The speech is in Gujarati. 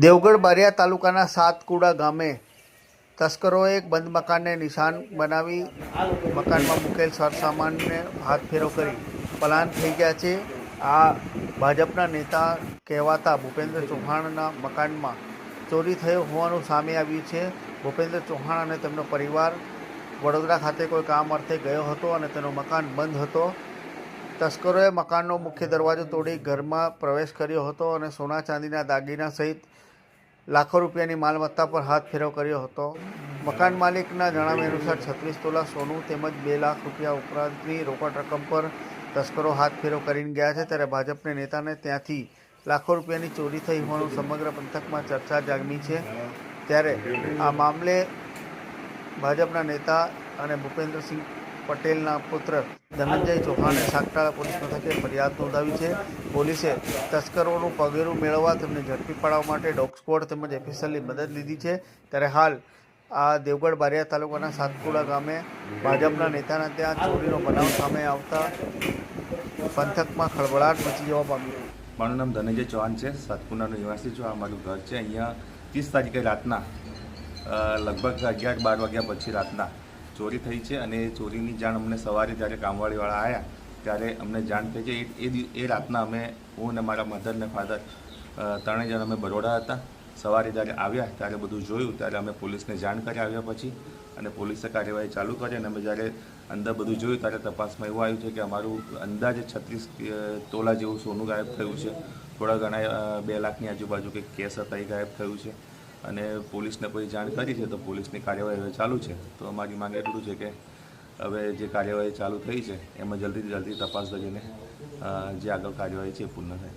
દેવગઢ બારિયા તાલુકાના સાતકુડા ગામે તસ્કરોએ એક બંધ મકાનને નિશાન બનાવી મકાનમાં મૂકેલ સરસામાનને હાથફેરો કરી પલાયન થઈ ગયા છે. આ ભાજપના નેતા કહેવાતા ભૂપેન્દ્ર ચૌહાણના મકાનમાં ચોરી થયો હોવાનું સામે આવ્યું છે. ભૂપેન્દ્ર ચૌહાણ અને તેમનો પરિવાર વડોદરા ખાતે કોઈ કામ અર્થે ગયો હતો અને તેનો મકાન બંધ હતો. તસ્કરોએ મકાનનો મુખ્ય દરવાજો તોડી ઘરમાં પ્રવેશ કર્યો હતો અને સોના ચાંદીના દાગીના સહિત લાખો રૂપિયાની માલમત્તા પર હાથ ફેરો કર્યો હતો. મકાન માલિકના જણાવ્યા અનુસાર 36 તોલા સોનું તેમજ 2 લાખ રૂપિયા ઉપરાંતની રોકડ રકમ પર તસ્કરો હાથ ફેરો કરીને ગયા છે. ત્યારે ભાજપના નેતાને ત્યાંથી લાખો રૂપિયાની ચોરી થઈ હોવાનું સમગ્ર પંથકમાં ચર્ચા જાગી છે. ત્યારે આ મામલે ભાજપના નેતા અને ભૂપેન્દ્રસિંહ પટેલના પુત્ર ધનંજય ચૌહાણે સાગઠાળા પોલીસ મથકે ફરિયાદ નોંધાવી છે. પોલીસે તસ્કરોનું પગેરું મેળવવા તેમને ઝડપી પાડવા માટે ડોગ સ્ક્વોડ તેમજ એફએસએલની મદદ લીધી છે. ત્યારે હાલ આ દેવગઢ બારિયા તાલુકાના સાતકુડા ગામે ભાજપના નેતાના ત્યાં ચોરીનો બનાવ સામે આવતા પંથકમાં ખળભળાટ મચી જવા પામ્યો. મારું નામ ધનંજય ચૌહાણ છે. સાતકુંડાનો નિવાસી છું. આ મારું ઘર છે. અહીંયા 30 તારીખે રાતના લગભગ 11-12 વાગ્યા પછી રાતના ચોરી થઈ છે અને ચોરીની જાણ અમને સવારે જ્યારે કામવાળીવાળા આવ્યા ત્યારે અમને જાણ થઈ છે. એ રાતના અમે હું અને મારા મધર ને ફાધર ત્રણેય જણ અમે બરોડા હતા. સવારે જ્યારે આવ્યા ત્યારે બધું જોયું ત્યારે અમે પોલીસને જાણ કરી આવ્યા પછી અને પોલીસે કાર્યવાહી ચાલુ કરી અને અમે જ્યારે અંદર બધું જોયું ત્યારે તપાસમાં એવું આવ્યું છે કે અમારું અંદાજે 36 તોલા જેવું સોનું ગાયબ થયું છે. થોડા ઘણા 2 લાખની આજુબાજુ કંઈક કેસ હતા એ ગાયબ થયું છે અને પોલીસને કોઈ જાણ કરી છે તો પોલીસની કાર્યવાહી હવે ચાલુ છે. તો અમારી માંગ એટલું છે કે હવે જે કાર્યવાહી ચાલુ થઈ છે એમાં જલ્દીથી જલ્દી તપાસ કરીને જે આગળ કાર્યવાહી છે એ પૂર્ણ થાય.